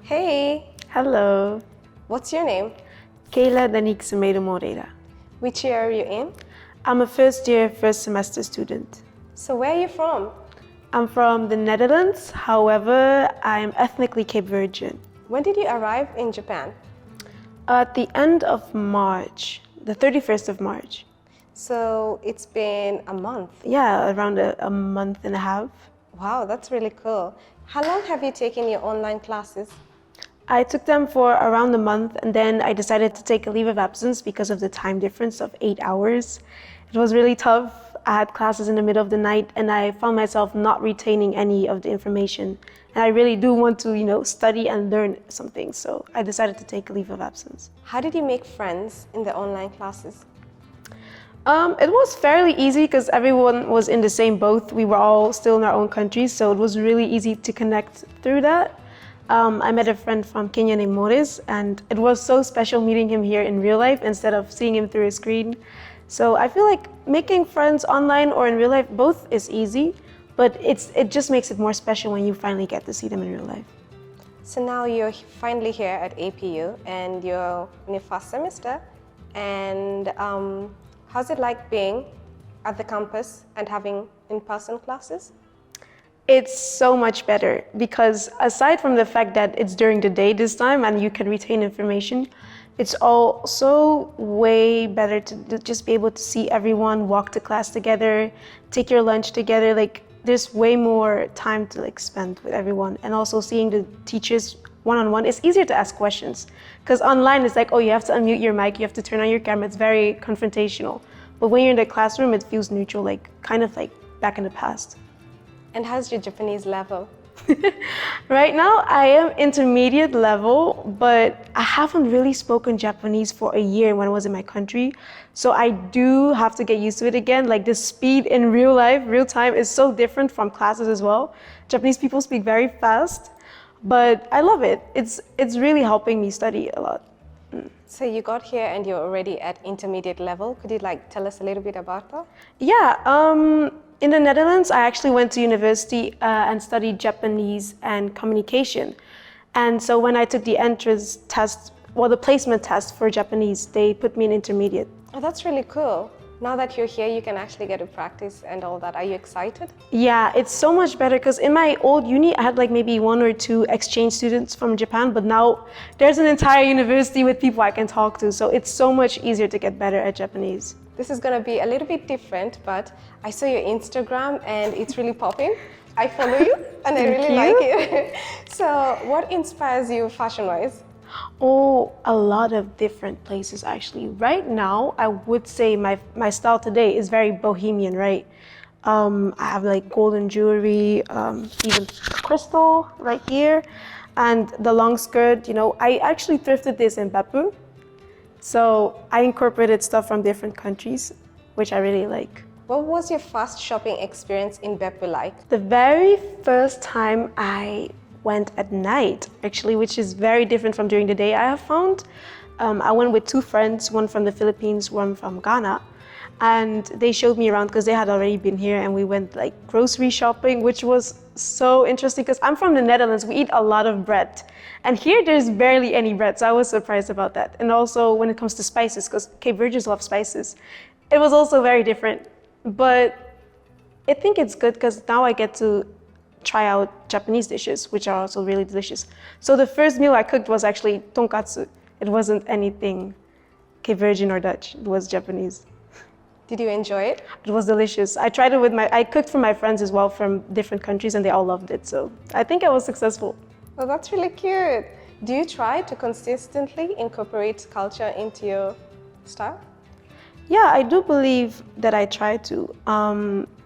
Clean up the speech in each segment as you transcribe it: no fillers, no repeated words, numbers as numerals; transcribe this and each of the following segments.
Hey, Hello, what's your name? Kayla Ritsumeikan Moreira. Which year are you in? I'm a first year, first semester student. So where are you from? I'm from the Netherlands, however, I'm ethnically Cape Verdean. When did you arrive in Japan? At the end of March, the 31st of March. So it's been a month. Yeah, around a month and a half. Wow, that's really cool. How long have you taken your online classes? I took them for around a month and then I decided to take a leave of absence because of the time difference of 8 hours. It was really tough. I had classes in the middle of the night and I found myself not retaining any of the information. And I really do want to, study and learn something. So I decided to take a leave of absence. How did you make friends in the online classes? It was fairly easy because everyone was in the same boat. We were all still in our own countries, so it was really easy to connect through that. I met a friend from Kenya named Morris, and it was so special meeting him here in real life instead of seeing him through a screen. So I feel like making friends online or in real life, both is easy, but it just makes it more special when you finally get to see them in real life. So now you're finally here at APU and you're in your first semester. And how's it like being at the campus and having in-person classes? It's so much better because aside from the fact that it's during the day this time and you can retain information, it's also way better to just be able to see everyone, walk to class together, take your lunch together. Like there's way more time to spend with everyone, and also seeing the teachers one-on-one. It's easier to ask questions because online it's like, oh, you have to unmute your mic, you have to turn on your camera. It's very confrontational. But when you're in the classroom, it feels neutral, kind of like back in the past. And how's your Japanese level? Right now, I am intermediate level, but I haven't really spoken Japanese for a year when I was in my country. So I do have to get used to it again. Like the speed in real life, real time is so different from classes as well. Japanese people speak very fast, but I love it. It's really helping me study a lot. So you got here and you're already at intermediate level. Could you tell us a little bit about that? Yeah, in the Netherlands, I actually went to university and studied Japanese and communication. And so when I took the entrance test, the placement test for Japanese, they put me in intermediate. Oh, that's really cool. Now that you're here, you can actually get to practice and all that. Are you excited? Yeah, it's so much better because in my old uni, I had maybe 1 or 2 exchange students from Japan, but now there's an entire university with people I can talk to. So it's so much easier to get better at Japanese. This is going to be a little bit different, but I saw your Instagram and it's really popping. I follow you and I really like it. So what inspires you fashion-wise? Oh, a lot of different places actually. Right now, I would say my style today is very bohemian, right? I have golden jewelry, even crystal right here, and the long skirt. I actually thrifted this in Beppu. So I incorporated stuff from different countries, which I really like. What was your first shopping experience in Beppu like? The very first time I went at night, actually, which is very different from during the day, I have found. I went with 2 friends, one from the Philippines, one from Ghana. And they showed me around because they had already been here, and we went grocery shopping, which was so interesting because I'm from the Netherlands. We eat a lot of bread. And here there's barely any bread, so I was surprised about that. And also when it comes to spices, because Cape Verdeans love spices, it was also very different. But I think it's good because now I get to try out Japanese dishes, which are also really delicious. So the first meal I cooked was actually tonkatsu. It wasn't anything Cape Verdean or Dutch, it was Japanese. Did you enjoy it? It was delicious. I tried it I cooked for my friends as well from different countries and they all loved it. So I think I was successful. Oh, that's really cute. Do you try to consistently incorporate culture into your style? Yeah, I do believe that I try to.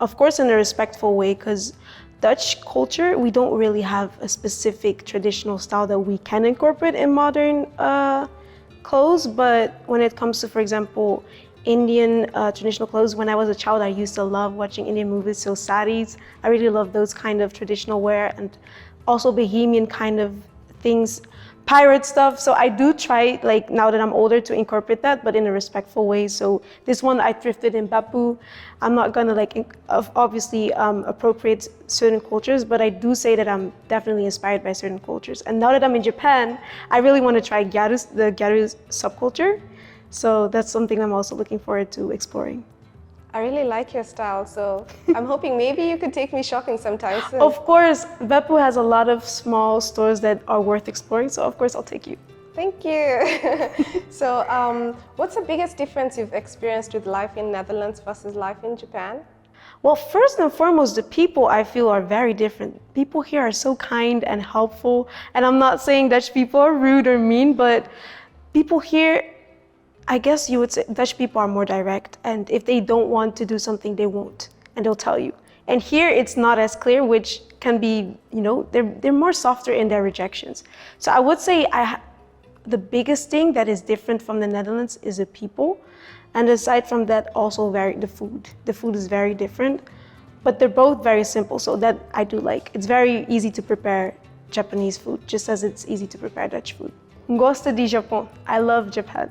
Of course, in a respectful way, because Dutch culture, we don't really have a specific traditional style that we can incorporate in modern clothes. But when it comes to, for example, Indian traditional clothes, when I was a child, I used to love watching Indian movies, so saris. I really love those kind of traditional wear and also bohemian kind of things. pirate stuff. So I do try, like now that I'm older, to incorporate that, but in a respectful way. So this one I thrifted in Bappu. I'm not gonna obviously appropriate certain cultures, but I do say that I'm definitely inspired by certain cultures. And now that I'm in Japan, I really want to try the Gyaru subculture. So that's something I'm also looking forward to exploring. I really like your style, so I'm hoping maybe you could take me shopping sometime soon. Of course, Beppu has a lot of small stores that are worth exploring, so of course I'll take you. Thank you. So what's the biggest difference you've experienced with life in Netherlands versus life in Japan? Well, first and foremost, the people I feel are very different. People here are so kind and helpful, and I'm not saying Dutch people are rude or mean, but people here, I guess you would say Dutch people are more direct, and if they don't want to do something, they won't, and they'll tell you. And here it's not as clear, which can be, they're more softer in their rejections. So I would say the biggest thing that is different from the Netherlands is the people, and aside from that, also the food. The food is very different, but they're both very simple, so that I do like. It's very easy to prepare Japanese food, just as it's easy to prepare Dutch food. Gosto de Japão. I love Japan.